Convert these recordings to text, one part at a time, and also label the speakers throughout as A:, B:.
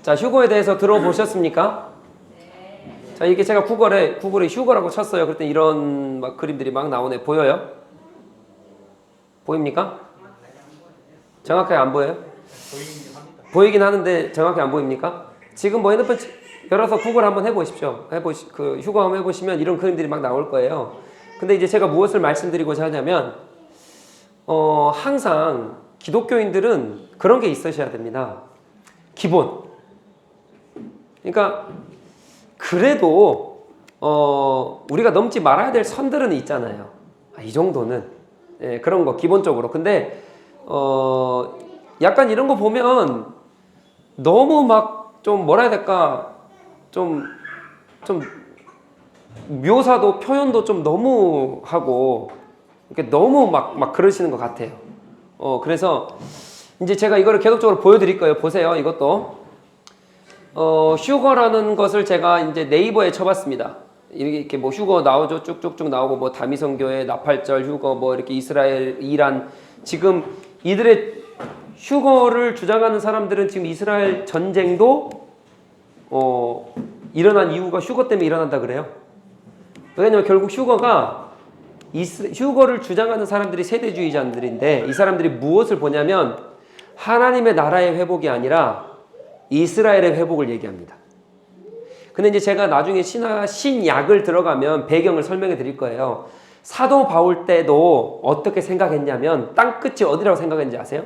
A: 자, 휴거에 대해서 들어보셨습니까? 자, 이게 제가 구글에 휴거라고 쳤어요. 그랬더니 이런 막 그림들이 막 나오네. 보여요? 보입니까? 정확하게 안 보여요? 보이긴 하는데 정확히 안 보입니까? 지금 뭐 핸드폰 열어서 구글 한번 해보십시오. 그 휴거 한번 해보시면 이런 그림들이 막 나올 거예요. 근데 이제 제가 무엇을 말씀드리고자 하냐면, 항상 기독교인들은 그런 게 있으셔야 됩니다. 기본. 그러니까 그래도 우리가 넘지 말아야 될 선들은 있잖아요. 이 정도는. 예, 그런 거 기본적으로. 근데 약간 이런 거 보면 너무 막 좀 뭐라 해야 될까, 좀 묘사도 표현도 좀 너무 하고 이렇게 너무 막 그러시는 것 같아요. 그래서 이제 제가 이거를 계속적으로 보여드릴 거예요. 보세요. 이것도 휴거라는 것을 제가 이제 네이버에 쳐봤습니다. 이렇게 뭐 휴거 나오죠. 쭉쭉쭉 나오고 뭐 다미성교회, 나팔절 휴거, 뭐 이렇게 이스라엘, 이란. 지금 이들의 휴거를 주장하는 사람들은 지금 이스라엘 전쟁도 일어난 이유가 휴거 때문에 일어난다 그래요. 왜냐면 결국 휴거를 주장하는 사람들이 세대주의자들인데, 이 사람들이 무엇을 보냐면 하나님의 나라의 회복이 아니라 이스라엘의 회복을 얘기합니다. 근데 이제 제가 나중에 신약을 들어가면 배경을 설명해 드릴 거예요. 사도 바울 때도 어떻게 생각했냐면 땅끝이 어디라고 생각했는지 아세요?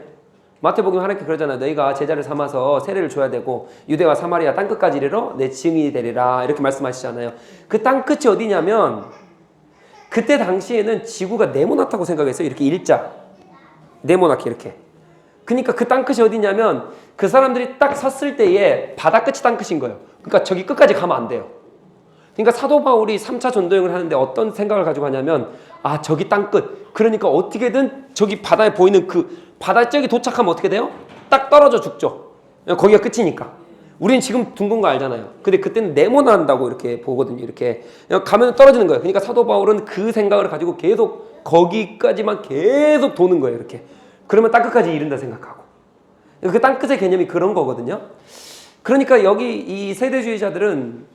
A: 마태복음 하나님께 그러잖아요. 너희가 제자를 삼아서 세례를 줘야 되고 유대와 사마리아 땅끝까지 이르러 내 증인이 되리라, 이렇게 말씀하시잖아요. 그 땅끝이 어디냐면 그때 당시에는 지구가 네모나다고 생각했어요. 이렇게 일자 네모나게 이렇게. 그러니까 그 땅끝이 어디냐면 그 사람들이 딱 섰을 때에 바다끝이 땅끝인 거예요. 그러니까 저기 끝까지 가면 안 돼요. 그러니까 사도 바울이 3차 전도여행을 하는데 어떤 생각을 가지고 하냐면, 저기 땅끝. 그러니까 어떻게든 저기 바다에 보이는 그 바다 쪽에 도착하면 어떻게 돼요? 딱 떨어져 죽죠. 거기가 끝이니까. 우린 지금 둥근 거 알잖아요. 근데 그때는 네모난다고 이렇게 보거든요. 이렇게 가면 떨어지는 거예요. 그러니까 사도 바울은 그 생각을 가지고 계속 거기까지만 계속 도는 거예요. 이렇게. 그러면 땅끝까지 이른다 생각하고. 그 땅끝의 개념이 그런 거거든요. 그러니까 여기 이 세대주의자들은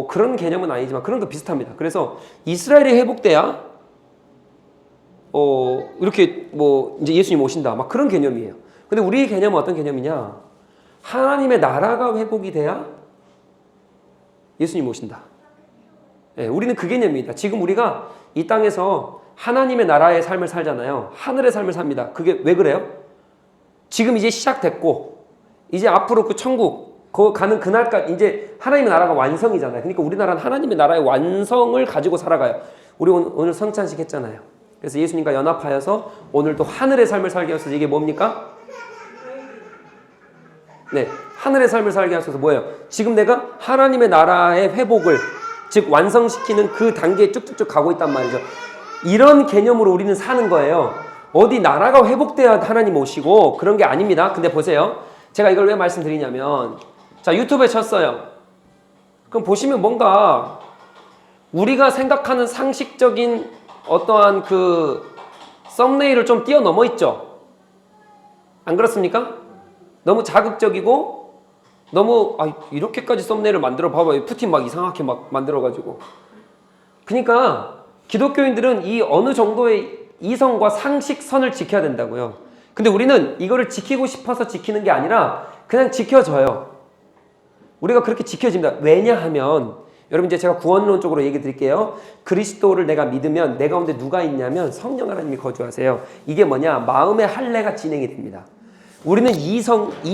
A: 그런 개념은 아니지만 그런 거 비슷합니다. 그래서 이스라엘이 회복돼야 이렇게 뭐 이제 예수님 오신다, 막 그런 개념이에요. 근데 우리의 개념은 어떤 개념이냐? 하나님의 나라가 회복이 돼야 예수님 오신다. 네, 우리는 그 개념입니다. 지금 우리가 이 땅에서 하나님의 나라의 삶을 살잖아요. 하늘의 삶을 삽니다. 그게 왜 그래요? 지금 이제 시작됐고 이제 앞으로 그 천국 가는 그날까지 이제 하나님의 나라가 완성이잖아요. 그러니까 우리나라는 하나님의 나라의 완성을 가지고 살아가요. 우리 오늘 성찬식 했잖아요. 그래서 예수님과 연합하여서 오늘도 하늘의 삶을 살게 하셔서 이게 뭡니까? 네, 하늘의 삶을 살게 하셔서 뭐예요? 지금 내가 하나님의 나라의 회복을, 즉 완성시키는 그 단계에 쭉쭉쭉 가고 있단 말이죠. 이런 개념으로 우리는 사는 거예요. 어디 나라가 회복돼야 하나님 오시고 그런 게 아닙니다. 근데 보세요. 제가 이걸 왜 말씀드리냐면, 자, 유튜브에 쳤어요. 그럼 보시면 뭔가 우리가 생각하는 상식적인 어떠한 그 썸네일을 좀 뛰어넘어 있죠. 안 그렇습니까? 너무 자극적이고 너무 이렇게까지 썸네일을 만들어 봐봐요. 푸틴 막 이상하게 막 만들어가지고. 그러니까 기독교인들은 이 어느 정도의 이성과 상식선을 지켜야 된다고요. 근데 우리는 이거를 지키고 싶어서 지키는 게 아니라 그냥 지켜져요. 우리가 그렇게 지켜집니다. 왜냐하면 여러분, 이제 제가 구원론적으로 얘기 드릴게요. 그리스도를 내가 믿으면 내 가운데 누가 있냐면 성령 하나님이 거주하세요. 이게 뭐냐? 마음의 할례가 진행이 됩니다. 우리는 이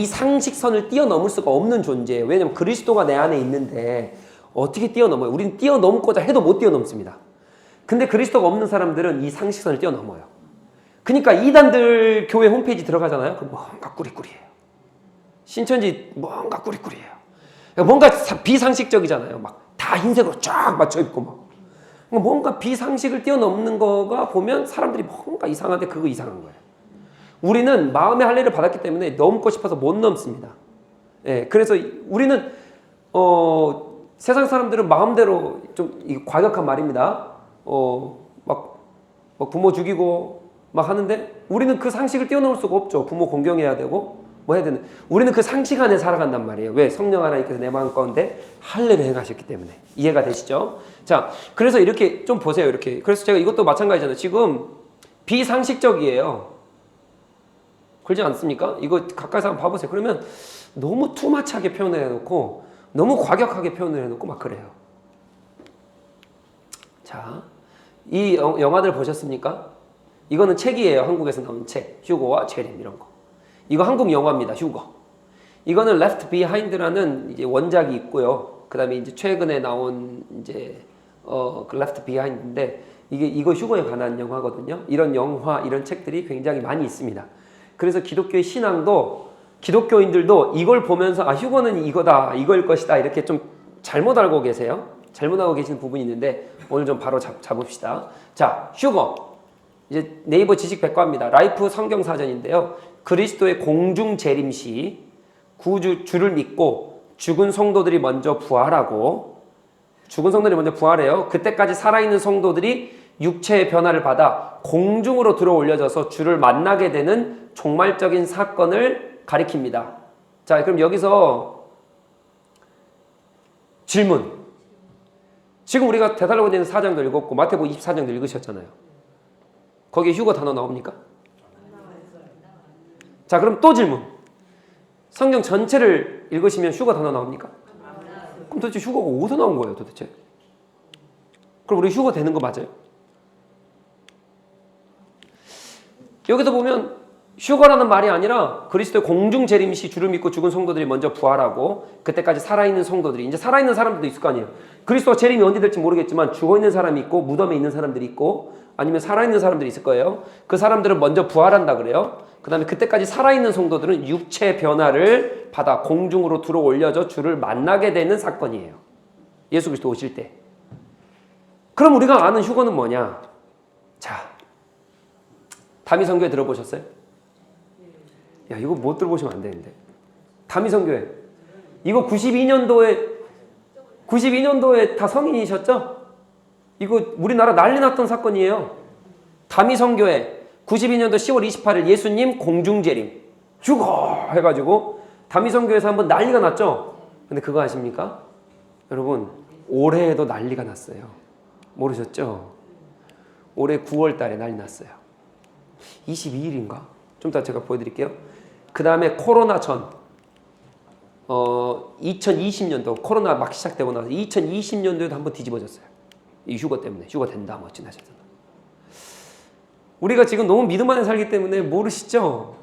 A: 상식선을 뛰어넘을 수가 없는 존재예요. 왜냐하면 그리스도가 내 안에 있는데 어떻게 뛰어넘어요? 우리는 뛰어넘고자 해도 못 뛰어넘습니다. 근데 그리스도가 없는 사람들은 이 상식선을 뛰어넘어요. 그러니까 이단들 교회 홈페이지 들어가잖아요. 그럼 뭔가 꾸리꾸리해요. 신천지 뭔가 꾸리꾸리해요. 뭔가 비상식적이잖아요. 막 다 흰색으로 쫙 맞춰입고 막. 뭔가 비상식을 뛰어넘는 거가 보면 사람들이 뭔가 이상한데 그거 이상한 거예요. 우리는 마음의 할례를 받았기 때문에 넘고 싶어서 못 넘습니다. 예, 그래서 우리는 세상 사람들은 마음대로, 좀 과격한 말입니다. 막 부모 죽이고 막 하는데 우리는 그 상식을 뛰어넘을 수가 없죠. 부모 공경해야 되고 뭐 해야 되는? 우리는 그 상식 안에 살아간단 말이에요. 왜? 성령 하나님께서 내 마음 가운데 할례를 행하셨기 때문에. 이해가 되시죠? 자, 그래서 이렇게 좀 보세요. 이렇게. 그래서 제가 이것도 마찬가지잖아요. 지금 비상식적이에요. 그러지 않습니까? 이거 가까이서 한번 봐보세요. 그러면 너무 투마치하게 표현을 해놓고 너무 과격하게 표현을 해놓고 막 그래요. 자, 이 영화들 보셨습니까? 이거는 책이에요. 한국에서 나온 책. 휴거와 제림 이런 거. 이거 한국 영화입니다. 휴거. 이거는 Left Behind라는 이제 원작이 있고요. 그다음에 이제 최근에 나온 이제 그 Left Behind인데 이거 휴거에 관한 영화거든요. 이런 영화, 이런 책들이 굉장히 많이 있습니다. 그래서 기독교의 신앙도 기독교인들도 이걸 보면서 아 휴거는 이거다, 이거일 것이다 이렇게 좀 잘못 알고 계세요. 잘못 알고 계시는 부분이 있는데 오늘 좀 바로 잡읍시다. 자, 휴거. 이제 네이버 지식 백과입니다. 라이프 성경 사전인데요. 그리스도의 공중 재림시 주를 믿고 죽은 성도들이 먼저 부활하고 죽은 성도들이 먼저 부활해요. 그때까지 살아있는 성도들이 육체의 변화를 받아 공중으로 들어 올려져서 주를 만나게 되는 종말적인 사건을 가리킵니다. 자, 그럼 여기서 질문. 지금 우리가 데살로니가서 4장도 읽었고 마태복음 24장도 읽으셨잖아요. 거기에 휴거 단어 나옵니까? 자, 그럼 또 질문. 성경 전체를 읽으시면 휴거 단어 나옵니까? 그럼 도대체 휴거가 어디서 나온 거예요, 도대체? 그럼 우리 휴거 되는 거 맞아요? 여기서 보면 휴거라는 말이 아니라 그리스도의 공중 재림시 주를 믿고 죽은 성도들이 먼저 부활하고 그때까지 살아있는 성도들이 이제 살아있는 사람들도 있을 거 아니에요. 그리스도가 재림이 언제 될지 모르겠지만 죽어있는 사람이 있고 무덤에 있는 사람들이 있고 아니면 살아있는 사람들이 있을 거예요. 그 사람들은 먼저 부활한다 그래요. 그 다음에 그때까지 살아있는 성도들은 육체 변화를 받아 공중으로 들어 올려져 주를 만나게 되는 사건이에요. 예수 그리스도 오실 때. 그럼 우리가 아는 휴거는 뭐냐? 자, 다미선교회 들어보셨어요? 야, 이거 못 들어보시면 안 되는데. 다미선교회. 이거 92년도에 다 성인이셨죠? 이거 우리나라 난리 났던 사건이에요. 다미선교회 92년도 10월 28일 예수님 공중재림 휴거 해가지고 다미선교회에서 한번 난리가 났죠? 근데 그거 아십니까? 여러분 올해에도 난리가 났어요. 모르셨죠? 올해 9월 달에 난리 났어요. 22일인가? 좀 이따 제가 보여드릴게요. 그 다음에 코로나 전 2020년도 코로나 막 시작되고 나서 2020년도에도 한번 뒤집어졌어요. 이 휴거 때문에. 휴거 된다 뭐 어찌나 하셨잖아. 우리가 지금 너무 믿음 안에 살기 때문에 모르시죠?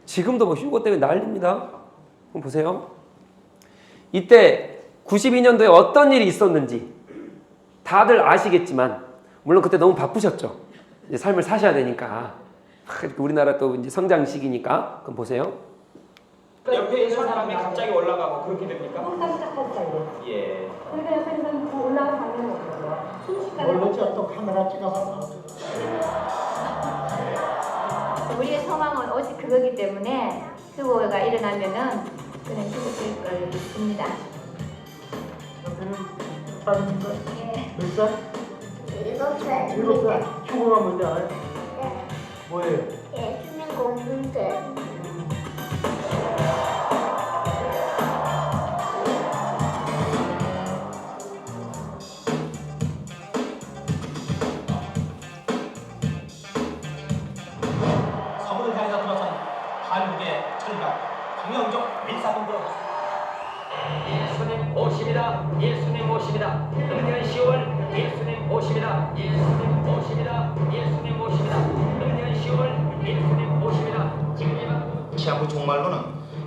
A: 지금도 뭐 휴거 때문에 난립니다. 한번 보세요. 이때 92년도에 어떤 일이 있었는지 다들 아시겠지만 물론 그때 너무 바쁘셨죠. 이제 삶을 사셔야 되니까. 우리나라 또 이제 성장 시기니까. 그럼 보세요.
B: 옆에 있는 사람이 갑자기 올라가고 그렇게 됩니까? 예.
C: 그러니까 옆에 있는 사람이 올라가서 가는 거죠. 순식간에.
D: 원래 또 카메라 찍어서
C: 우리의 소망은 오직 그거기 때문에 휴거가 일어나면은 그냥 휴거 될 걸 믿습니다.
D: 옆에는 다른 거
C: 예.
D: 몇 살?
E: 7살.
D: 7살. 휴거가 뭔지 알아요?
E: 네.
D: 뭐예요?
E: 예수님 공중제.
B: 섬을 향해서 들어선 한국의 철갑 황영종 밀사봉도
F: 예수님 오십니다. 예수님 오십니다. 금년 10월 예수님 오십니다. 예수님 오십니다. 예수님 오십니다. 금년 10월 예수님 오십니다.
G: 시아부 종말론은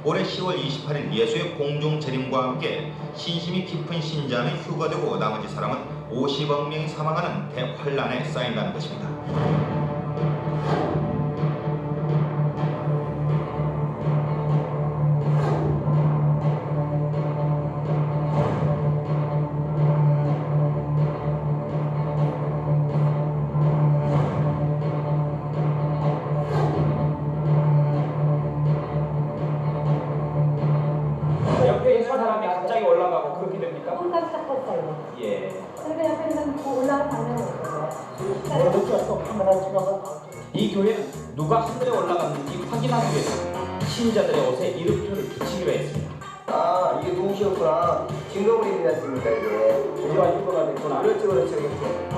G: 올해 10월 28일 예수의 공중 재림과 함께 신심이 깊은 신자는 휴거되고 나머지 사람은 50억 명이 사망하는 대환란에 쌓인다는 것입니다.
B: 옆에 있는 사람이 갑자기 올라가고 그렇게 됩니까?
C: 깜짝깜짝해요.
B: 예.
C: 그러니까 옆에 있는 사람이 올라가서 가는 거죠. 순식간에.
D: 원래 또 카메라 찍어서
B: 이 교회는 누가 하늘에 올라갔는지 확인하기 위해서 신자들의 옷에 이름표를 붙이기로 했습니다.
H: 아, 이게 동시였구나. 증거물이었습니까, 이게?
B: 우리가 휴거가 됐구나.
H: 그렇죠, 그렇죠, 그렇죠.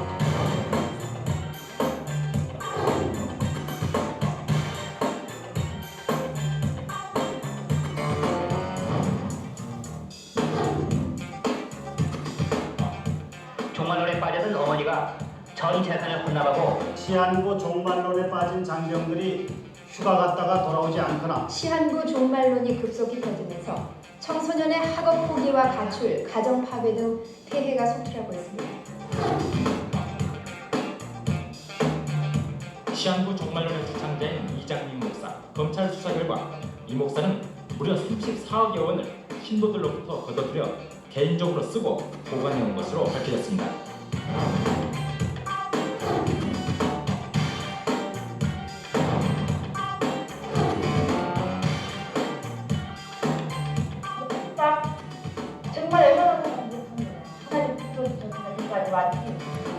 F: 종말론에 빠져든 어머니가 전 재산을 혼납하고
D: 시한부 종말론에 빠진 장병들이 휴가 갔다가 돌아오지 않거나
I: 시한부 종말론이 급속히 퍼지면서 청소년의 학업 포기와 가출, 가정 파괴 등 폐해가 속출하고 있습니다.
B: 시한부 종말론의 주창자인 이장민 목사. 검찰 수사 결과 이 목사는 무려 34억여 원을 신도들로부터 거둬들여 개인적으로 쓰고 보관해온 것으로 밝혀졌습니다.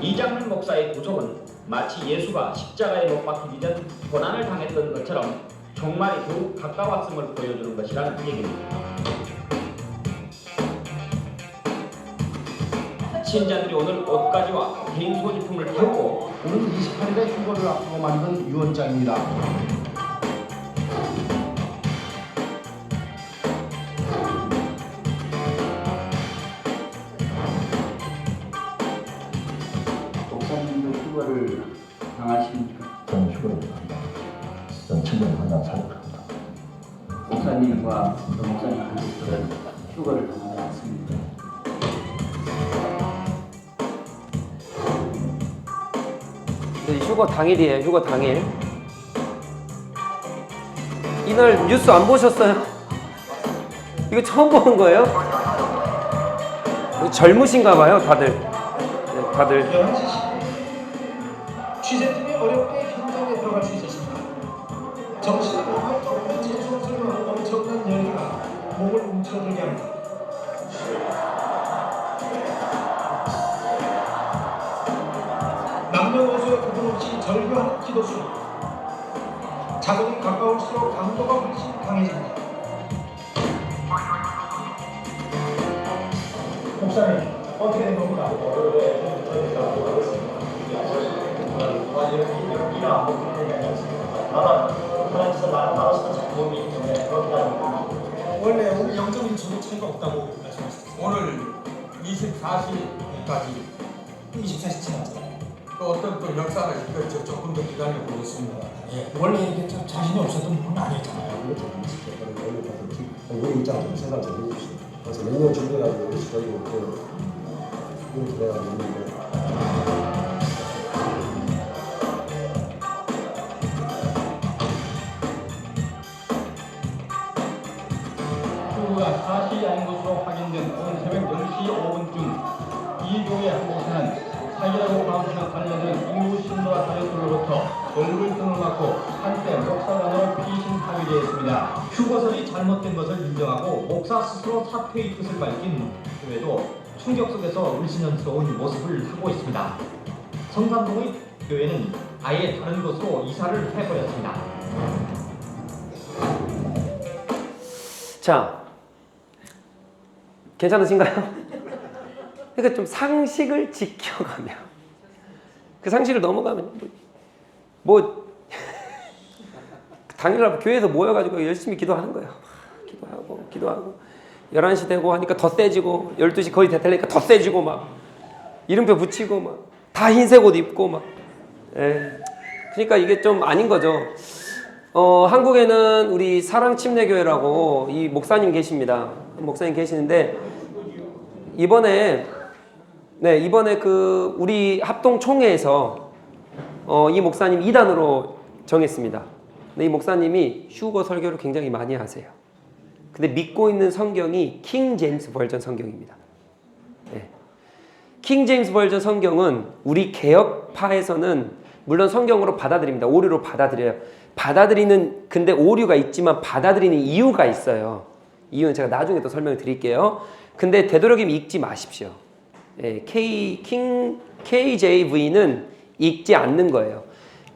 B: 이장민 목사의 구속은 마치 예수가 십자가에 못 박히기 전 고난을 당했던 것처럼 종말이 더욱 가까웠음을 보여주는 것이라는 얘기입니다. 신자들이 오늘 옷가지와 개인 소지품을 태우고
J: 오는 28일에 휴거를 앞두고 만든 유언장입니다.
H: 목사님도 휴거를 당하십니까?
J: 저는 휴거를 한다. 저는 친구를 만나 살펴합니다.
H: 목사님과 목사님 가족들은 휴거를 당하지 않습니다.
A: 휴거 당일이에요. 휴거 당일. 이날 뉴스 안 보셨어요? 이거 처음 보는 거예요? 젊으신가 봐요, 다들. 네, 다들.
D: 취재팀이 어렵게 현장에 들어갈 수 있었습니다. 정신으로 활동하는 재수없는 엄청난 열기가 목을 움츠러들게 합니다. 남녀노소의 구분 없이 절규하는 기도 소리. 자금이 가까울수록 강도가 훨씬 강해집니다. 목사님, 어떻게 된 겁니까? 원래 오늘 영적인 전혀 차이가 없다고 말씀하셨어요.
K: 오늘 24시까지
D: 24시 지났잖아요.
K: 또 어떤 또 역사를 이끌죠. 조금 더 기다려 보겠습니다.
D: 예, 원래 이렇게 좀 자신이 없었던 분은 아니었잖아요.
J: 우리 입장을 생각 좀 해주시죠. 그래서 몇 년 준비해가지고 우리 저희 이렇게 들어가고 있는데.
B: 휴거가 사실이 아닌 것으로 확인된 오늘 새벽 10시 5분쯤 이 교회 한 곳에는 사기라고 방송에 관련된 인구 신도와 가족들로부터 얼굴 등을 맞고 한때 목사관으로 피신 파위되었습니다. 휴거설이 잘못된 것을 인정하고 목사 스스로 사퇴의 뜻을 밝힌 교회도 충격 속에서 을신연스러운 모습을 하고 있습니다. 성산동의 교회는 아예 다른 곳으로 이사를 해버렸습니다.
A: 자, 괜찮으신가요? 그러니까 좀 상식을 지켜가며 그 상식을 넘어가면 당일날 교회에서 모여가지고 열심히 기도하는 거예요. 기도하고 11시 되고 하니까 더 세지고 12시 거의 되니까 더 세지고 막 이름표 붙이고 막 다 흰색 옷 입고 막 그러니까 이게 좀 아닌 거죠. 한국에는 우리 사랑침례교회라고 이 목사님 계십니다. 목사님 계시는데 이번에 그 우리 합동 총회에서 이 목사님 2단으로 정했습니다. 근데 이 목사님이 휴거 설교를 굉장히 많이 하세요. 근데 믿고 있는 성경이 킹 제임스 버전 성경입니다. 킹 제임스 버전 성경은 우리 개혁파에서는 물론 성경으로 받아들입니다. 오류로 받아들여요. 근데 오류가 있지만 받아들이는 이유가 있어요. 이유는 제가 나중에 또 설명을 드릴게요. 근데 되도록이면 읽지 마십시오. KJV는 읽지 않는 거예요.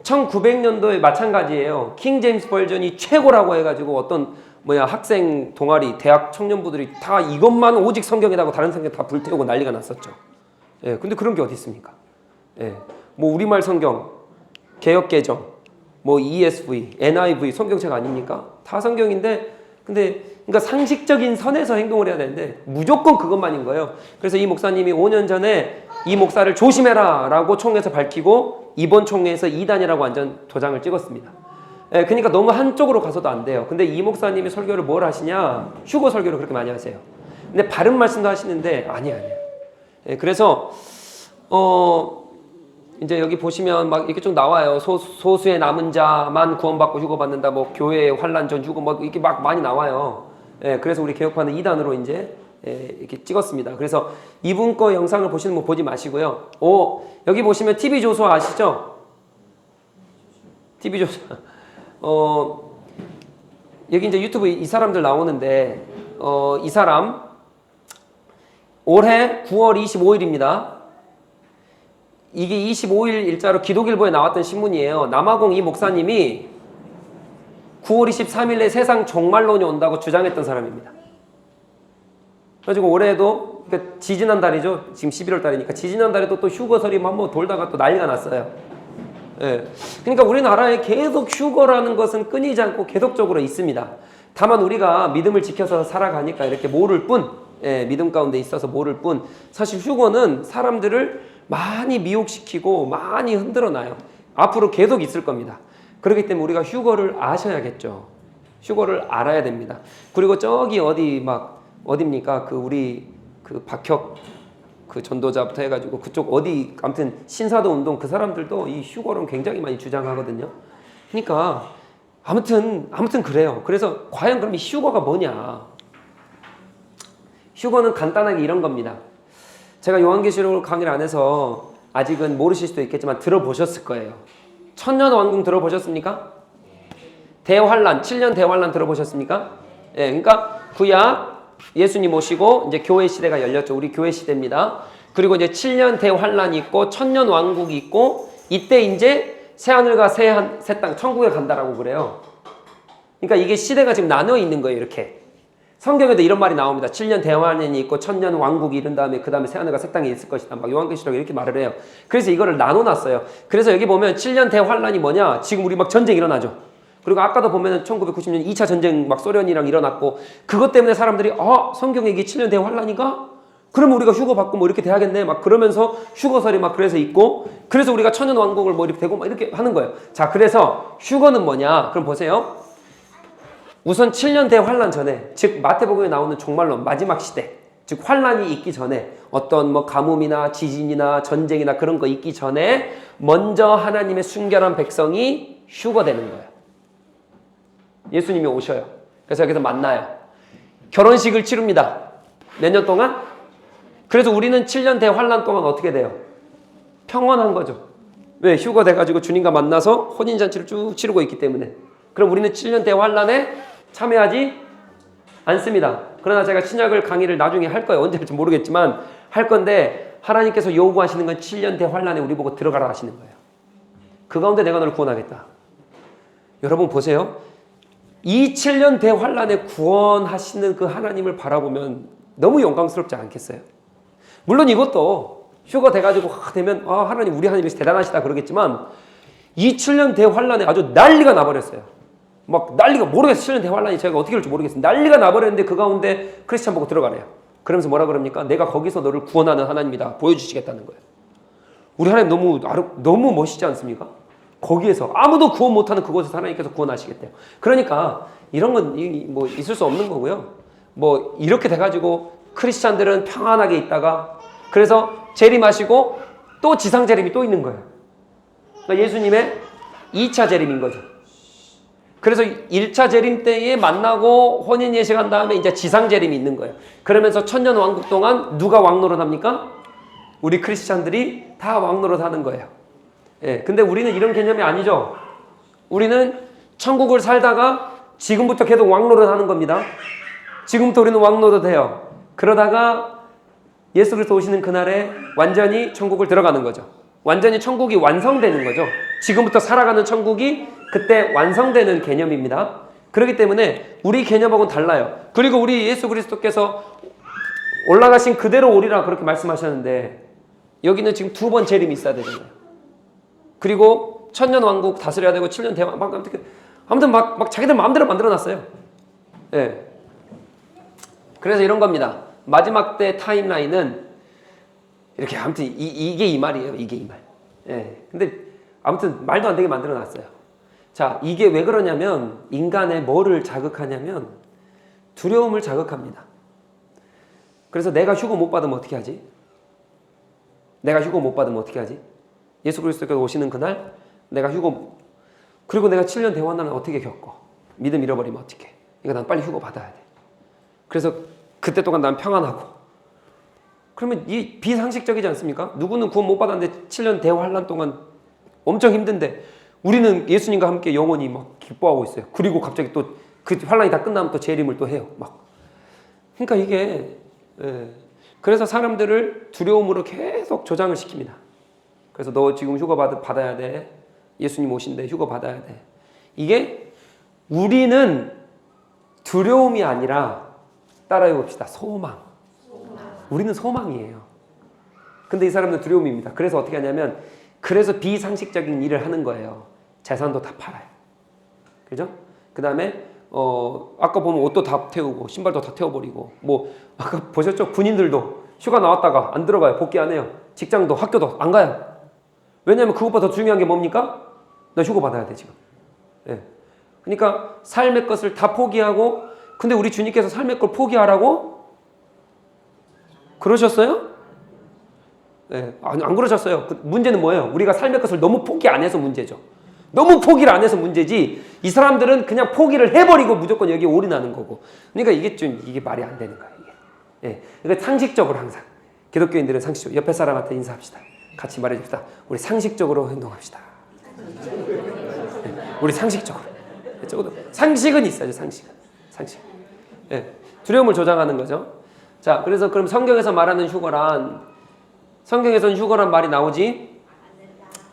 A: 1900년도에 마찬가지예요. 킹 제임스 버전이 최고라고 해가지고 어떤 학생 동아리, 대학 청년부들이 다 이것만 오직 성경에다고 다른 성경 다 불태우고 난리가 났었죠. 예, 근데 그런 게 어디 있습니까? 예, 뭐 우리말 성경, 개역개정, 뭐 ESV, NIV 성경책 아닙니까? 다 성경인데, 근데 그러니까 상식적인 선에서 행동을 해야 되는데 무조건 그것만인 거예요. 그래서 이 목사님이 5년 전에 이 목사를 조심해라 라고 총회에서 밝히고 이번 총회에서 이단이라고 완전 도장을 찍었습니다. 예, 그러니까 너무 한쪽으로 가서도 안 돼요. 근데 이 목사님이 설교를 뭘 하시냐? 휴거 설교를 그렇게 많이 하세요. 근데 바른 말씀도 하시는데 아니에요. 예, 그래서 이제 여기 보시면 막 이렇게 좀 나와요. 소수의 남은 자만 구원받고 휴거받는다. 뭐 교회의 환란 전 휴거 막 이렇게 막 많이 나와요. 예, 그래서 우리 개혁파는 2단으로 이제 이렇게 찍었습니다. 그래서 이분 거 영상을 보시는 분 보지 마시고요. 여기 보시면 TV조서 아시죠? TV조서. 여기 이제 유튜브 이 사람들 나오는데, 이 사람, 올해 9월 25일입니다. 이게 25일 일자로 기독일보에 나왔던 신문이에요. 남아공 이 목사님이 9월 23일에 세상 종말론이 온다고 주장했던 사람입니다. 그래가지고 올해도, 그러니까 지지난 달이죠. 지금 11월 달이니까 지지난 달에도 또 휴거설이 한번 돌다가 또 난리가 났어요. 예. 그러니까 우리나라에 계속 휴거라는 것은 끊이지 않고 계속적으로 있습니다. 다만 우리가 믿음을 지켜서 살아가니까 이렇게 모를 뿐, 예, 믿음 가운데 있어서 모를 뿐, 사실 휴거는 사람들을 많이 미혹시키고 많이 흔들어 놔요. 앞으로 계속 있을 겁니다. 그렇기 때문에 우리가 휴거를 아셔야겠죠. 휴거를 알아야 됩니다. 그리고 저기 어디입니까? 우리 박혁 전도자부터 해가지고 그쪽 아무튼 신사도 운동 그 사람들도 이 휴거론 굉장히 많이 주장하거든요. 그러니까 아무튼 그래요. 그래서 과연 그럼 이 휴거가 뭐냐? 휴거는 간단하게 이런 겁니다. 제가 요한계시록 강의를 안 해서 아직은 모르실 수도 있겠지만 들어보셨을 거예요. 천년왕궁 들어보셨습니까? 대환란, 7년 대환란 들어보셨습니까? 예, 그러니까 구약 예수님 오시고 이제 교회 시대가 열렸죠. 우리 교회 시대입니다. 그리고 이제 7년 대환란이 있고 천년 왕국이 있고 이때 이제 새하늘과 새 땅 천국에 간다라고 그래요. 그러니까 이게 시대가 지금 나눠 있는 거예요. 이렇게. 성경에도 이런 말이 나옵니다. 7년 대환란이 있고 천년 왕국이 이른 다음에 그 다음에 새하늘과 새 땅이 있을 것이다. 막 요한계시록 이렇게 말을 해요. 그래서 이거를 나눠놨어요. 그래서 여기 보면 7년 대환란이 뭐냐? 지금 우리 막 전쟁 일어나죠. 그리고 아까도 보면은 1990년 2차 전쟁 막 소련이랑 일어났고 그것 때문에 사람들이 성경에 이게 7년 대환란인가? 그러면 우리가 휴거 받고 뭐 이렇게 돼야겠네. 막 그러면서 휴거설이 막 그래서 있고 그래서 우리가 천년 왕국을 뭐 이렇게 되고 막 이렇게 하는 거예요. 자, 그래서 휴거는 뭐냐? 그럼 보세요. 우선 7년 대환란 전에, 즉 마태복음에 나오는 종말론 마지막 시대, 즉 환란이 있기 전에 어떤 뭐 가뭄이나 지진이나 전쟁이나 그런 거 있기 전에 먼저 하나님의 순결한 백성이 휴거되는 거예요. 예수님이 오셔요. 그래서 여기서 만나요. 결혼식을 치릅니다. 몇 년 동안? 그래서 우리는 7년 대환란 동안 어떻게 돼요? 평온한 거죠. 왜? 휴거 돼가지고 주님과 만나서 혼인잔치를 쭉 치르고 있기 때문에. 그럼 우리는 7년 대환란에 참여하지 않습니다. 그러나 제가 신약을 강의를 나중에 할 거예요. 언제 할지 모르겠지만 할 건데 하나님께서 요구하시는 건 7년 대환란에 우리 보고 들어가라 하시는 거예요. 그 가운데 내가 너를 구원하겠다. 여러분 보세요. 이 7년 대환란에 구원하시는 그 하나님을 바라보면 너무 영광스럽지 않겠어요? 물론 이것도 휴거 돼가지고 되면 하나님 우리 하나님이 대단하시다 그러겠지만 이 7년 대환란에 아주 난리가 나버렸어요. 막 난리가 모르겠어요. 7년 대환란이 제가 어떻게 될지 모르겠어요. 난리가 나버렸는데 그 가운데 크리스찬 보고 들어가래요. 그러면서 뭐라 그럽니까? 내가 거기서 너를 구원하는 하나님이다. 보여주시겠다는 거예요. 우리 하나님 너무 멋있지 않습니까? 거기에서 아무도 구원 못하는 그곳에서 하나님께서 구원하시겠대요. 그러니까 이런 건 뭐 있을 수 없는 거고요. 뭐 이렇게 돼가지고 크리스찬들은 평안하게 있다가 그래서 재림하시고 또 지상 재림이 또 있는 거예요. 그러니까 예수님의 2차 재림인 거죠. 그래서 1차 재림 때에 만나고 혼인 예식한 다음에 이제 지상 재림이 있는 거예요. 그러면서 천년 왕국 동안 누가 왕노릇 합니까? 우리 크리스찬들이 다 왕노릇 하는 거예요. 예, 근데 우리는 이런 개념이 아니죠. 우리는 천국을 살다가 지금부터 계속 왕노릇 하는 겁니다. 지금부터 우리는 왕노릇 해요. 그러다가 예수 그리스도 오시는 그날에 완전히 천국을 들어가는 거죠. 완전히 천국이 완성되는 거죠. 지금부터 살아가는 천국이 그때 완성되는 개념입니다. 그렇기 때문에 우리 개념하고는 달라요. 그리고 우리 예수 그리스도께서 올라가신 그대로 오리라 그렇게 말씀하셨는데 여기는 지금 2번 재림이 있어야 되잖아요. 그리고 천년 왕국 다스려야 되고 7년 대왕 아무튼 막 자기들 마음대로 만들어놨어요. 예. 그래서 이런 겁니다. 마지막 때 타임라인은 이렇게 아무튼 이게 이 말이에요. 이게 이 말. 예. 근데 아무튼 말도 안 되게 만들어놨어요. 자, 이게 왜 그러냐면 인간의 뭐를 자극하냐면 두려움을 자극합니다. 그래서 내가 휴거 못 받으면 어떻게 하지? 내가 휴거 못 받으면 어떻게 하지? 예수 그리스도께서 오시는 그날 내가 휴거 그리고 내가 7년 대환란을 어떻게 겪어? 믿음 잃어버리면 어떡해? 그러니까 난 빨리 휴거 받아야 돼. 그래서 그때 동안 난 평안하고 그러면 이 비상식적이지 않습니까? 누구는 구원 못 받았는데 7년 대환란 동안 엄청 힘든데 우리는 예수님과 함께 영원히 막 기뻐하고 있어요. 그리고 갑자기 또 그 환란이 다 끝나면 또 재림을 또 해요. 막. 그러니까 이게 그래서 사람들을 두려움으로 계속 조장을 시킵니다. 그래서 너 지금 휴거 받아야 돼. 예수님 오신대. 휴거 받아야 돼. 이게 우리는 두려움이 아니라 따라해 봅시다. 소망. 우리는 소망이에요. 근데 이 사람은 두려움입니다. 그래서 어떻게 하냐면 그래서 비상식적인 일을 하는 거예요. 재산도 다 팔아요. 그죠? 그 다음에 아까 보면 옷도 다 태우고 신발도 다 태워버리고 뭐 아까 보셨죠? 군인들도 휴가 나왔다가 안 들어가요. 복귀 안 해요. 직장도 학교도 안 가요. 왜냐하면 그것보다 더 중요한 게 뭡니까? 나 휴가 받아야 돼 지금. 예. 그러니까 삶의 것을 다 포기하고 근데 우리 주님께서 삶의 걸 포기하라고? 그러셨어요? 예. 안 그러셨어요. 문제는 뭐예요? 우리가 삶의 것을 너무 포기 안 해서 문제죠. 너무 포기를 안 해서 문제지 이 사람들은 그냥 포기를 해버리고 무조건 여기에 올인하는 거고 그러니까 이게 말이 안 되는 거예요. 이게. 예. 그러니까 상식적으로 항상 기독교인들은 상식적으로 옆에 사람한테 인사합시다. 같이 말해줍시다. 우리 상식적으로 행동합시다. 예. 우리 상식적으로. 적어도 상식은 있어야죠. 상식. 예. 두려움을 조장하는 거죠. 자, 그래서 그럼 성경에서 말하는 휴거란 성경에서는 휴거란 말이 나오지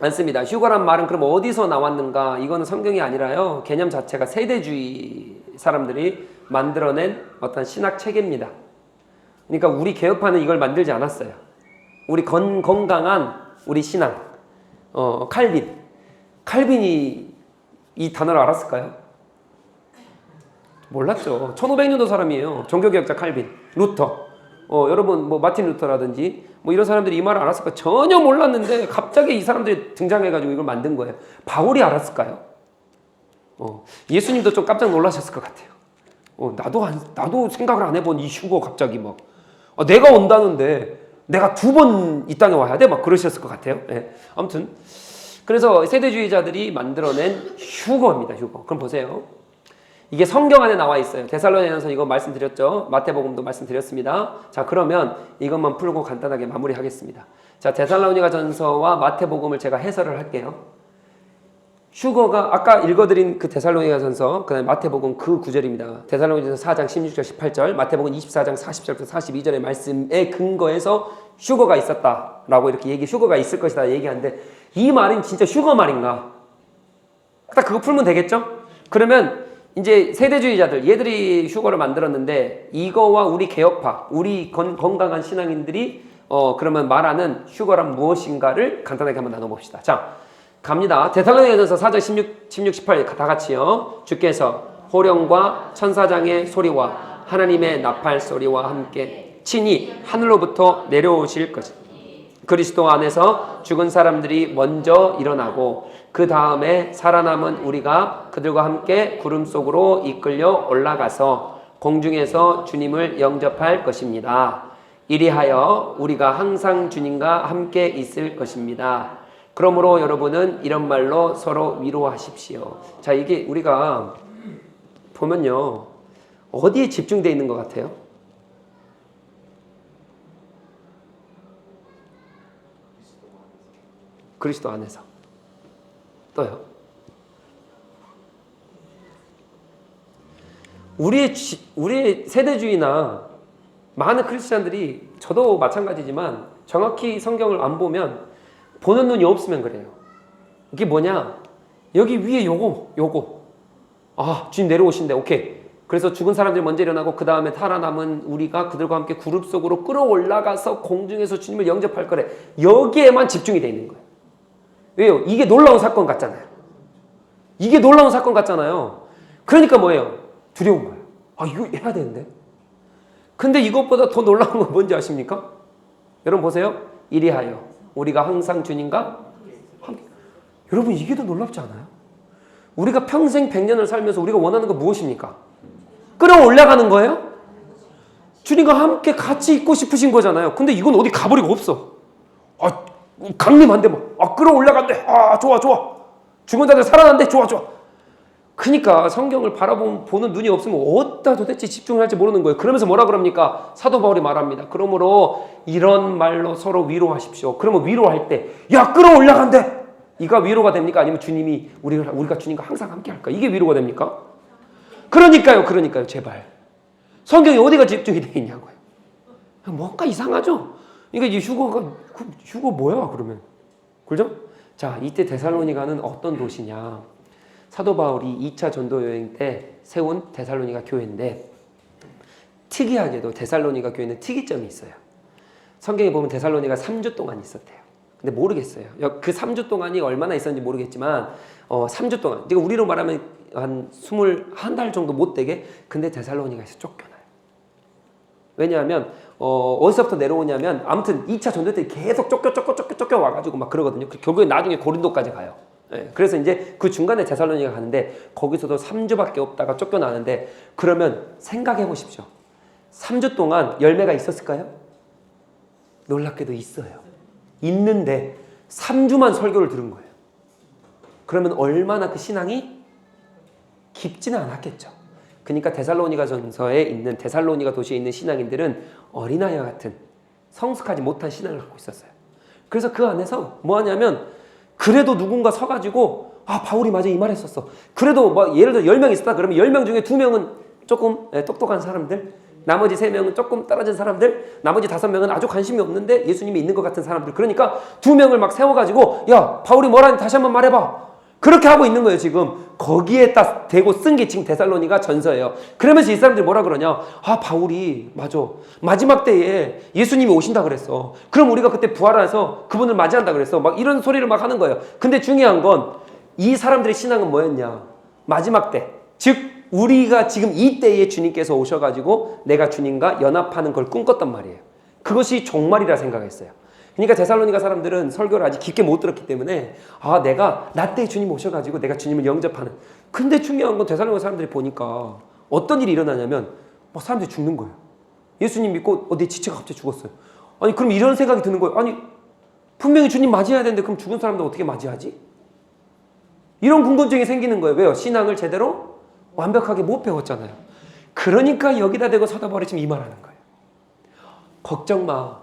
A: 않습니다. 휴거란 말은 그럼 어디서 나왔는가? 이거는 성경이 아니라요. 개념 자체가 세대주의 사람들이 만들어낸 어떤 신학 체계입니다. 그러니까 우리 개혁파는 이걸 만들지 않았어요. 우리 건강한 우리 신앙, 칼빈이 이 단어를 알았을까요? 몰랐죠. 1500년도 사람이에요. 종교개혁자 칼빈, 루터. 여러분 뭐 마틴 루터라든지 뭐 이런 사람들이 이 말을 알았을까? 전혀 몰랐는데 갑자기 이 사람들이 등장해가지고 이걸 만든 거예요. 바울이 알았을까요? 예수님도 좀 깜짝 놀라셨을 것 같아요. 나도 생각을 안 해본 이 휴거 갑자기 막 내가 온다는데 내가 2번 이 땅에 와야 돼? 막 그러셨을 것 같아요. 네. 아무튼 그래서 세대주의자들이 만들어낸 휴거입니다. 휴거. 그럼 보세요. 이게 성경 안에 나와 있어요. 데살로니가서 이거 말씀드렸죠. 마태복음도 말씀드렸습니다. 자, 그러면 이것만 풀고 간단하게 마무리하겠습니다. 자, 데살로니가전서와 마태복음을 제가 해설을 할게요. 휴거가 아까 읽어드린 그 데살로니가전서, 그다음에 마태복음 그 구절입니다. 데살로니가전서 4장 16절 18절, 마태복음 24장 40절부터 42절의 말씀에 근거해서 휴거가 있었다라고 이렇게 휴거가 있을 것이다 얘기하는데 이 말은 진짜 휴거 말인가? 딱 그거 풀면 되겠죠? 그러면 이제 세대주의자들 얘들이 휴거를 만들었는데 이거와 우리 개혁파, 우리 건강한 신앙인들이 그러면 말하는 휴거란 무엇인가를 간단하게 한번 나눠봅시다. 자, 갑니다. 데살로니가전서 4장 16, 18 다 같이요. 주께서 호령과 천사장의 소리와 하나님의 나팔 소리와 함께 친히 하늘로부터 내려오실 것이다. 그리스도 안에서 죽은 사람들이 먼저 일어나고 그 다음에 살아남은 우리가 그들과 함께 구름 속으로 이끌려 올라가서 공중에서 주님을 영접할 것입니다. 이리하여 우리가 항상 주님과 함께 있을 것입니다. 그러므로 여러분은 이런 말로 서로 위로하십시오. 자, 이게 우리가 보면요. 어디에 집중되어 있는 것 같아요? 그리스도 안에서. 또요. 우리의 세대주의나 많은 크리스찬들이 저도 마찬가지지만 정확히 성경을 안 보면 보는 눈이 없으면 그래요. 이게 뭐냐? 여기 위에 요거. 아, 주님 내려오신대. 오케이. 그래서 죽은 사람들이 먼저 일어나고 그 다음에 살아남은 우리가 그들과 함께 구름 속으로 끌어올라가서 공중에서 주님을 영접할 거래. 여기에만 집중이 돼 있는 거예요. 왜요? 이게 놀라운 사건 같잖아요. 이게 놀라운 사건 같잖아요. 그러니까 뭐예요? 두려운 거예요. 아, 이거 해야 되는데. 근데 이것보다 더 놀라운 건 뭔지 아십니까? 여러분 보세요. 이리하여 우리가 항상 주님과 함께. 여러분 이게 더 놀랍지 않아요? 우리가 평생 100년을 살면서 우리가 원하는 건 무엇입니까? 끌어올라가는 거예요? 주님과 함께 같이 있고 싶으신 거잖아요. 근데 이건 어디 가버리고 없어. 아, 강림한데 뭐. 아, 끌어올라간대. 아, 좋아. 죽은 자들 살아난대. 좋아. 그러니까 성경을 보는 눈이 없으면 어디다 도대체 집중을 할지 모르는 거예요. 그러면서 뭐라 그럽니까? 사도 바울이 말합니다. 그러므로 이런 말로 서로 위로하십시오. 그러면 위로할 때 야, 끌어올라간대. 이가 위로가 됩니까? 아니면 주님이 우리가 주님과 항상 함께 할까? 이게 위로가 됩니까? 그러니까요. 제발. 성경이 어디가 집중이 되어 있냐고요. 뭔가 이상하죠? 그러니까 이 휴거 뭐야 그러면? 그죠? 자, 이때 데살로니가는 어떤 도시냐? 사도 바울이 2차 전도 여행 때 세운 데살로니가 교회인데 특이하게도 데살로니가 교회는 특이점이 있어요. 성경에 보면 데살로니가 3주 동안 있었대요. 근데 모르겠어요. 그 3주 동안이 얼마나 있었는지 모르겠지만 3주 동안. 그러니까 우리로 말하면 한 21달 정도 못 되게. 근데 데살로니가에서 쫓겨나요. 왜냐하면 어디서부터 내려오냐면 아무튼 2차 전도 때 계속 쫓겨 와가지고 막 그러거든요. 결국에 나중에 고린도까지 가요. 네, 그래서 이제 그 중간에 데살로니가 가는데 거기서도 3주밖에 없다가 쫓겨나는데 그러면 생각해 보십시오. 3주 동안 열매가 있었을까요? 놀랍게도 있어요. 있는데 3주만 설교를 들은 거예요. 그러면 얼마나 그 신앙이 깊지는 않았겠죠. 그러니까 데살로니가 전서에 있는 데살로니가 도시에 있는 신앙인들은 어린아이와 같은 성숙하지 못한 신앙을 갖고 있었어요. 그래서 그 안에서 뭐 하냐면 그래도 누군가 서가지고 아, 바울이 맞아 이 말 했었어. 그래도 뭐 예를 들어 10명 있었다 그러면 10명 중에 2명은 조금 똑똑한 사람들, 나머지 3명은 조금 떨어진 사람들, 나머지 5명은 아주 관심이 없는데 예수님이 있는 것 같은 사람들. 그러니까 2명을 막 세워가지고 야, 바울이 뭐라니 다시 한번 말해봐. 그렇게 하고 있는 거예요 지금. 거기에 딱 대고 쓴 게 지금 데살로니가 전서예요. 그러면서 이 사람들이 뭐라 그러냐. 아, 바울이 맞아. 마지막 때에 예수님이 오신다 그랬어. 그럼 우리가 그때 부활해서 그분을 맞이한다 그랬어. 막 이런 소리를 막 하는 거예요. 근데 중요한 건 이 사람들의 신앙은 뭐였냐. 마지막 때. 즉 우리가 지금 이 때에 주님께서 오셔가지고 내가 주님과 연합하는 걸 꿈꿨단 말이에요. 그것이 종말이라 생각했어요. 그러니까 데살로니가 사람들은 설교를 아직 깊게 못 들었기 때문에 아, 나 때 주님 오셔가지고 내가 주님을 영접하는. 근데 중요한 건 데살로니가 사람들이 보니까 어떤 일이 일어나냐면 막 사람들이 죽는 거예요. 예수님 믿고 내 지체가 갑자기 죽었어요. 아니 그럼 이런 생각이 드는 거예요. 아니 분명히 주님 맞이해야 되는데 그럼 죽은 사람들 어떻게 맞이하지? 이런 궁금증이 생기는 거예요. 왜요? 신앙을 제대로 완벽하게 못 배웠잖아요. 그러니까 여기다 대고 사도 바울이 지금 이 말하는 거예요. 걱정 마.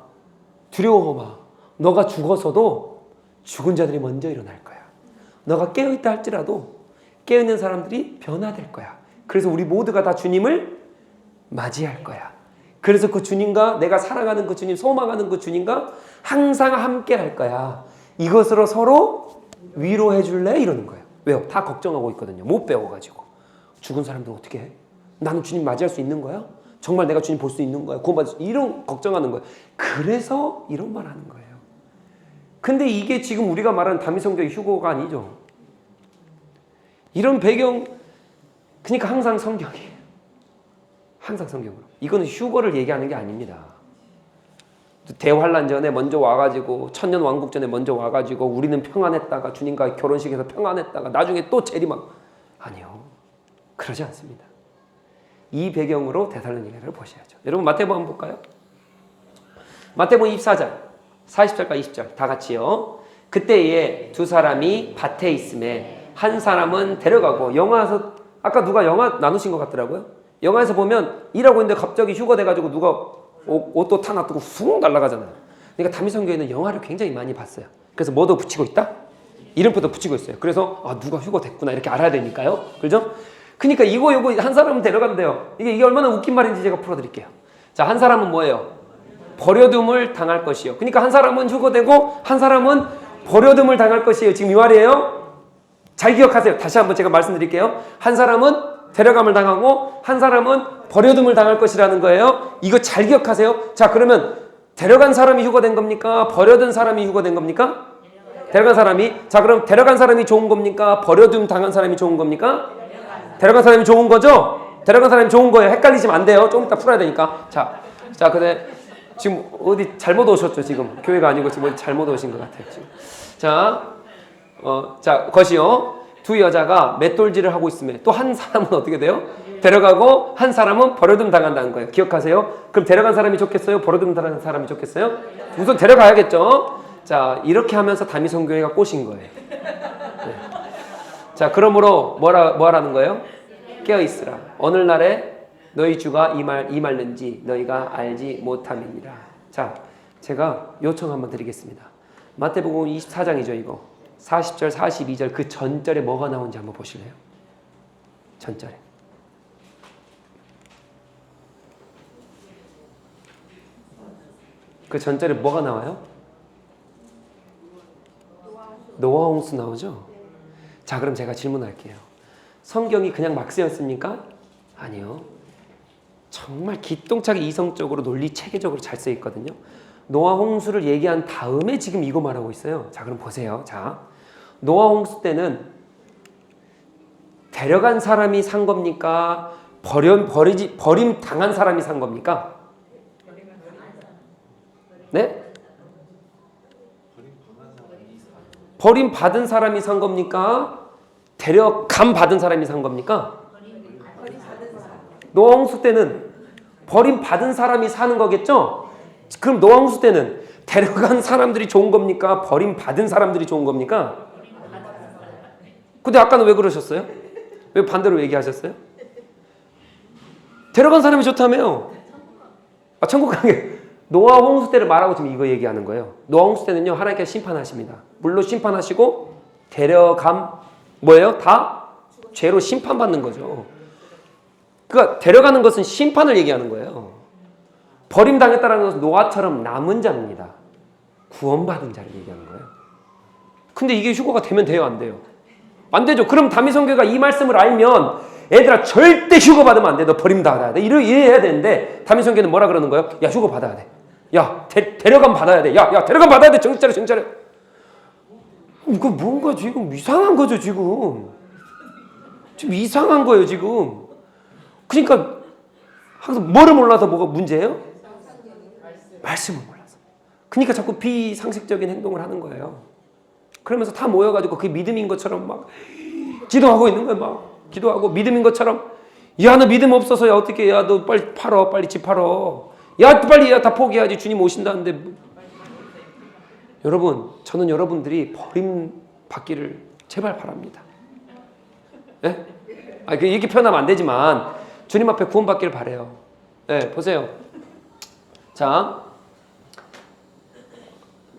A: 두려워 마. 너가 죽어서도 죽은 자들이 먼저 일어날 거야. 너가 깨어있다 할지라도 깨어있는 사람들이 변화될 거야. 그래서 우리 모두가 다 주님을 맞이할 거야. 그래서 그 주님과 내가 사랑하는 그 주님, 소망하는 그 주님과 항상 함께 할 거야. 이것으로 서로 위로해 줄래? 이러는 거예요. 왜요? 다 걱정하고 있거든요. 못 배워가지고. 죽은 사람들은 어떻게 해? 나는 주님 맞이할 수 있는 거야? 정말 내가 주님 볼 수 있는 거야? 구원받을 수 이런 걱정하는 거예요. 그래서 이런 말 하는 거예요. 근데 이게 지금 우리가 말하는 다미성교의 휴거가 아니죠. 이런 배경, 그러니까 항상 성경이에요. 항상 성경으로. 이거는 휴거를 얘기하는 게 아닙니다. 대환란 전에 먼저 와가지고 천년 왕국 전에 먼저 와가지고 우리는 평안했다가 주님과 결혼식에서 평안했다가 나중에 또 재림하고. 아니요. 그러지 않습니다. 이 배경으로 데살로니가를 보셔야죠. 여러분 마태복음 한번 볼까요? 마태복음 24장 40절과 20절 다 같이요. 그때에 두 사람이 밭에 있음에 한 사람은 데려가고 영화에서 아까 누가 영화 나누신 것 같더라고요. 영화에서 보면 일하고 있는데 갑자기 휴가 돼가지고 누가 옷도 타 놔두고 훅 날아가잖아요. 그러니까 다미성교회는 영화를 굉장히 많이 봤어요. 그래서 뭐도 붙이고 있다? 이름표도 붙이고 있어요. 그래서 아 누가 휴가 됐구나 이렇게 알아야 되니까요. 그죠? 그러니까 이거 한 사람은 데려간대요. 이게 얼마나 웃긴 말인지 제가 풀어드릴게요. 자, 한 사람은 뭐예요? 버려둠을 당할 것이요. 그러니까 한 사람은 휴거되고 한 사람은 버려둠을 당할 것이에요. 지금 이 말이에요. 잘 기억하세요. 다시 한번 제가 말씀드릴게요. 한 사람은 데려감을 당하고 한 사람은 버려둠을 당할 것이라는 거예요. 이거 잘 기억하세요. 자, 그러면 데려간 사람이 휴거된 겁니까? 버려둔 사람이 휴거된 겁니까? 데려간 사람이. 자, 그럼 데려간 사람이 좋은 겁니까? 버려둠 당한 사람이 좋은 겁니까? 데려간 사람이 좋은 거죠? 데려간 사람이 좋은 거예요. 헷갈리시면 안 돼요. 좀 이따 풀어야 되니까. 자, 근데 지금 어디 잘못 오셨죠? 지금 교회가 아니고 지금 어디 잘못 오신 것 같아요. 지금. 자, 것이요. 두 여자가 맷돌질을 하고 있으면 또 한 사람은 어떻게 돼요? 데려가고 한 사람은 버려둠 당한다는 거예요. 기억하세요? 그럼 데려간 사람이 좋겠어요? 버려둠 당한 사람이 좋겠어요? 우선 데려가야겠죠? 자, 이렇게 하면서 다미성교회가 꼬신 거예요. 네. 자, 그러므로 뭐 하라는 거예요? 깨어있으라. 오늘날에 너희 주가 임할는지 너희가 알지 못함이니라. 자, 제가 요청 한번 드리겠습니다. 마태복음 24장이죠, 이거. 40절, 42절 그 전절에 뭐가 나온지 한번 보실래요? 전절에. 그 전절에 뭐가 나와요? 노아 홍수 나오죠? 자, 그럼 제가 질문할게요. 성경이 그냥 막 쓰였습니까? 아니요. 정말 기똥차게 이성적으로 논리 체계적으로 잘 쓰여 있거든요. 노아 홍수를 얘기한 다음에 지금 이거 말하고 있어요. 자, 그럼 보세요. 자, 노아 홍수 때는 데려간 사람이 산 겁니까? 버림 당한 사람이 산 겁니까? 네? 버림 받은 사람이 산 겁니까? 데려감 받은 사람이 산 겁니까? 노아 홍수 때는 버림 받은 사람이 사는 거겠죠? 그럼 노아 홍수 때는 데려간 사람들이 좋은 겁니까? 버림 받은 사람들이 좋은 겁니까? 근데 아까는 왜 그러셨어요? 왜 반대로 얘기하셨어요? 데려간 사람이 좋다며요. 천국 가는 게 노아 홍수 때를 말하고 지금 이거 얘기하는 거예요. 노아 홍수 때는요, 하나님께서 심판하십니다. 물로 심판하시고 데려감 뭐예요? 다 죄로 심판받는 거죠. 그러니까 데려가는 것은 심판을 얘기하는 거예요. 버림당했다는 것은 노아처럼 남은 자입니다. 구원받은 자를 얘기하는 거예요. 근데 이게 휴거가 되면 돼요, 안 돼요? 안 되죠. 그럼 다미성교회가 이 말씀을 알면 애들아 절대 휴거 받으면 안 돼. 너 버림받아야 돼. 이래야 되는데 다미성교회는 뭐라 그러는 거예요? 야, 휴거 받아야 돼. 야, 데려감 받아야 돼. 야, 데려감 받아야 돼. 정신 차려. 이거 뭔가 지금 이상한 거죠, 지금. 지금 이상한 거예요, 지금. 그러니까 항상 뭐를 몰라서 뭐가 문제예요? 말씀을 몰라서. 그러니까 자꾸 비상식적인 행동을 하는 거예요. 그러면서 다 모여가지고 그게 믿음인 것처럼 막 기도하고 있는 거예요. 막 기도하고 믿음인 것처럼. 야, 너 믿음 없어서 야 어떻게 야 너 빨리 팔어. 빨리 집 팔어. 야 빨리 야 다 포기해야지. 주님 오신다는데. 여러분, 저는 여러분들이 버림받기를 제발 바랍니다. 예? 이렇게 표현하면 안 되지만 주님 앞에 구원받기를 바라요. 예, 보세요. 자,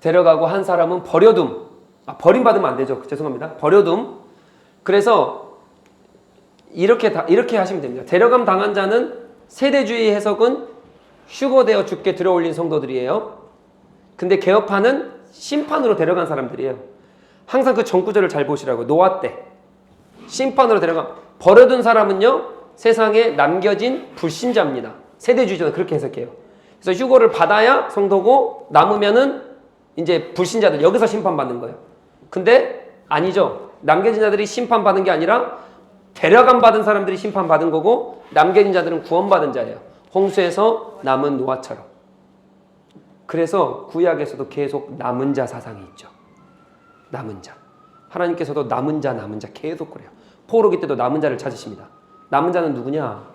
A: 데려가고 한 사람은 버려둠. 버림받으면 안 되죠. 죄송합니다. 버려둠. 그래서 이렇게 하시면 됩니다. 데려감 당한 자는 세대주의 해석은 휴거되어 죽게 들어올린 성도들이에요. 근데 개혁파는 심판으로 데려간 사람들이에요. 항상 그 전구절을 잘 보시라고. 노아 때 심판으로 데려간 버려둔 사람은요, 세상에 남겨진 불신자입니다. 세대주의자는 그렇게 해석해요. 그래서 휴거를 받아야 성도고 남으면은 이제 불신자들 여기서 심판받는 거예요. 근데 아니죠. 남겨진 자들이 심판받은 게 아니라 데려감 받은 사람들이 심판받은 거고 남겨진 자들은 구원받은 자예요. 홍수에서 남은 노아처럼. 그래서 구약에서도 계속 남은 자 사상이 있죠. 남은 자. 하나님께서도 남은 자 계속 그래요. 포로기 때도 남은 자를 찾으십니다. 남은 자는 누구냐?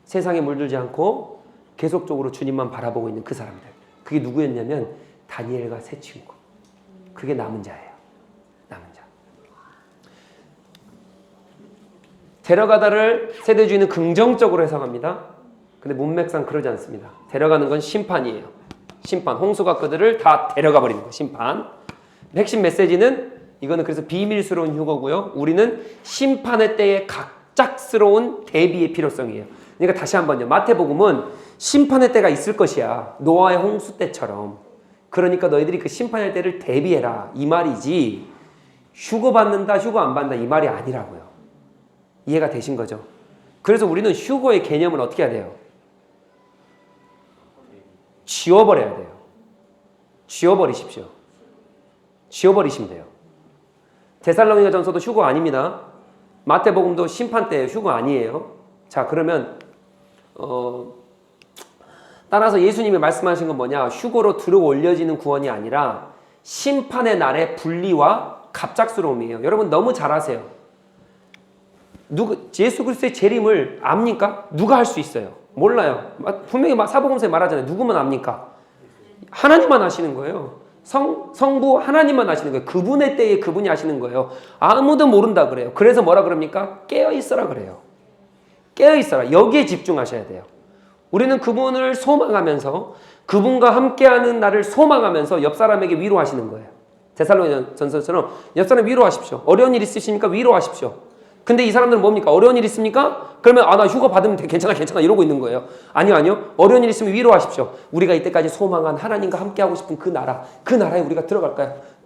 A: 세상에 물들지 않고 계속적으로 주님만 바라보고 있는 그 사람들. 그게 누구였냐면 다니엘과 세 친구. 그게 남은 자예요. 남은 자. 데려가다를 세대주의는 긍정적으로 해석합니다. 근데 문맥상 그러지 않습니다. 데려가는 건 심판이에요. 심판. 홍수가 그들을 다 데려가 버리는 거예요. 심판. 핵심 메시지는 이거는 그래서 비밀스러운 휴거고요. 우리는 심판의 때에 갑작스러운 대비의 필요성이에요. 그러니까 다시 한번요. 마태복음은 심판의 때가 있을 것이야. 노아의 홍수 때처럼. 그러니까 너희들이 그 심판의 때를 대비해라 이 말이지 휴거 받는다 휴거 안 받는다 이 말이 아니라고요. 이해가 되신 거죠? 그래서 우리는 휴거의 개념을 어떻게 해야 돼요? 지워버려야 돼요. 지워버리십시오. 지워버리시면 돼요. 데살로니가 전서도 휴거 아닙니다. 마태복음도 심판 때예요. 휴거 아니에요. 자, 그러면 따라서 예수님이 말씀하신 건 뭐냐? 휴거로 들어 올려지는 구원이 아니라 심판의 날의 분리와 갑작스러움이에요. 여러분 너무 잘 아세요. 예수 그리스도의 재림을 압니까? 누가 할 수 있어요? 몰라요. 분명히 사복음서에 말하잖아요. 누구만 압니까? 하나님만 아시는 거예요. 성부 하나님만 아시는 거예요. 그분의 때에 그분이 아시는 거예요. 아무도 모른다 그래요. 그래서 뭐라 그럽니까? 깨어있어라 그래요. 깨어있어라. 여기에 집중하셔야 돼요. 우리는 그분을 소망하면서 그분과 함께하는 날을 소망하면서 옆 사람에게 위로하시는 거예요. 데살로니가전서처럼 옆 사람 위로하십시오. 어려운 일 있으십니까? 위로하십시오. 근데 이 사람들은 뭡니까? 어려운 일 있습니까? 그러면 나 휴가 받으면 돼. 괜찮아 이러고 있는 거예요. 아니요. 어려운 일 있으면 위로하십시오. 우리가 이때까지 소망한 하나님과 함께하고 싶은 그 나라에 우리가 들어갈까요?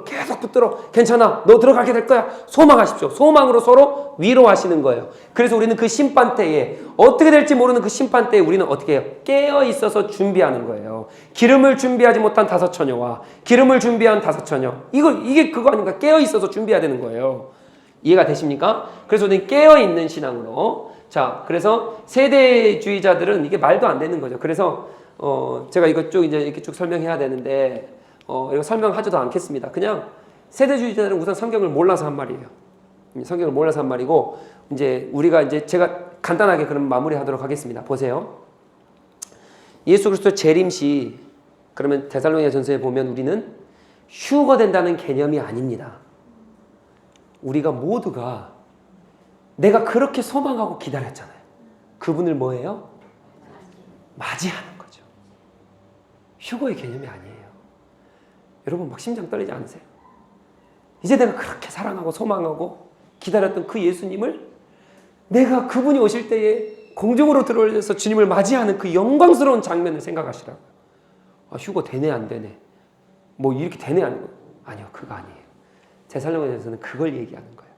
A: 계속 붙들어. 괜찮아. 너 들어가게 될 거야. 소망하십시오. 소망으로 서로 위로하시는 거예요. 그래서 우리는 그 심판 때에 어떻게 될지 모르는 그 심판 때에 우리는 어떻게 해요? 깨어 있어서 준비하는 거예요. 기름을 준비하지 못한 5 처녀와 기름을 준비한 5 처녀. 이게 그거 아닙니까? 깨어 있어서 준비해야 되는 거예요. 이해가 되십니까? 그래서 우리는 깨어있는 신앙으로. 자, 그래서 세대주의자들은 이게 말도 안 되는 거죠. 그래서, 제가 이거 쭉 이제 이렇게 쭉 설명해야 되는데, 이거 설명하지도 않겠습니다. 그냥 세대주의자들은 우선 성경을 몰라서 한 말이에요. 성경을 몰라서 한 말이고, 제가 간단하게 그럼 마무리하도록 하겠습니다. 보세요. 예수 그리스도 재림시, 그러면 데살로니가전서에 보면 우리는 휴거된다는 개념이 아닙니다. 우리가 모두가 내가 그렇게 소망하고 기다렸잖아요. 그분을 뭐예요? 맞이하는 거죠. 휴거의 개념이 아니에요. 여러분 막 심장 떨리지 않으세요? 이제 내가 그렇게 사랑하고 소망하고 기다렸던 그 예수님을 내가 그분이 오실 때에 공중으로 들어올려서 주님을 맞이하는 그 영광스러운 장면을 생각하시라고요. 휴거 되네 안 되네. 뭐 이렇게 되네 안 되네. 아니요. 그거 아니에요. 데살로니가전서는 그걸 얘기하는 거예요.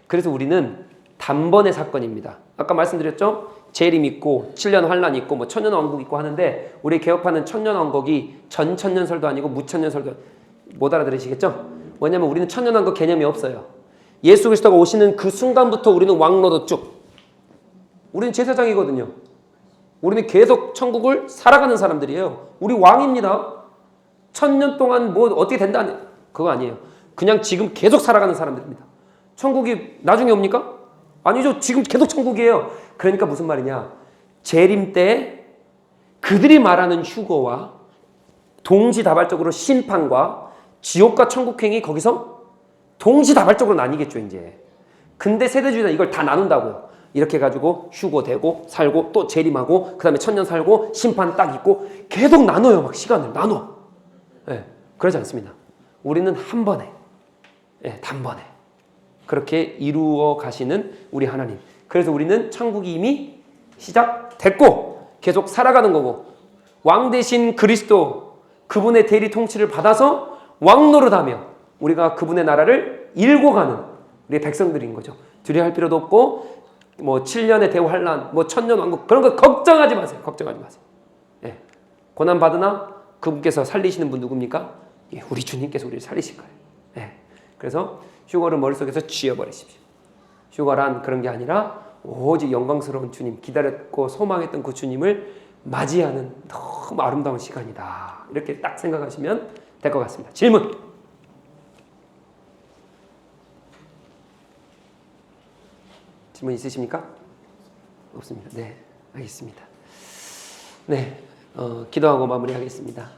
A: 그래서 우리는 단번의 사건입니다. 아까 말씀드렸죠? 재림 있고 7년 환란 있고 뭐 천년왕국 있고 하는데 우리 개혁파는 천년왕국이 전천년설도 아니고 무천년설도 못 알아들으시겠죠? 뭐냐면 우리는 천년왕국 개념이 없어요. 예수 그리스도가 오시는 그 순간부터 우리는 왕로도 쭉. 우리는 제사장이거든요. 우리는 계속 천국을 살아가는 사람들이에요. 우리 왕입니다. 1000년 동안 뭐 어떻게 된다는 그거 아니에요. 그냥 지금 계속 살아가는 사람들입니다. 천국이 나중에 옵니까? 아니죠. 지금 계속 천국이에요. 그러니까 무슨 말이냐. 재림 때 그들이 말하는 휴거와 동시다발적으로 심판과 지옥과 천국행이 거기서 동시다발적으로 나뉘겠죠. 이제. 근데 세대주의는 이걸 다 나눈다고요. 이렇게 해가지고 휴거되고 살고 또 재림하고 그 다음에 1000년 살고 심판 딱 있고 계속 나눠요. 막 시간을 나눠. 네, 그러지 않습니다. 우리는 한 번에 단번에 그렇게 이루어 가시는 우리 하나님. 그래서 우리는 천국이 이미 시작됐고 계속 살아가는 거고 왕 대신 그리스도 그분의 대리 통치를 받아서 왕노릇하며 우리가 그분의 나라를 일궈 가는 우리의 백성들인 거죠. 두려워할 필요도 없고 뭐 7년의 대환란 뭐 1000년 왕국 그런 거 걱정하지 마세요. 걱정하지 마세요. 고난 받으나 그분께서 살리시는 분 누굽니까? 우리 주님께서 우리를 살리실 거예요. 그래서 휴거를 머릿속에서 지워버리십시오. 휴거란 그런 게 아니라 오직 영광스러운 주님, 기다렸고 소망했던 그 주님을 맞이하는 너무 아름다운 시간이다. 이렇게 딱 생각하시면 될 것 같습니다. 질문! 질문 있으십니까? 없습니다. 네, 알겠습니다. 네, 기도하고 마무리하겠습니다.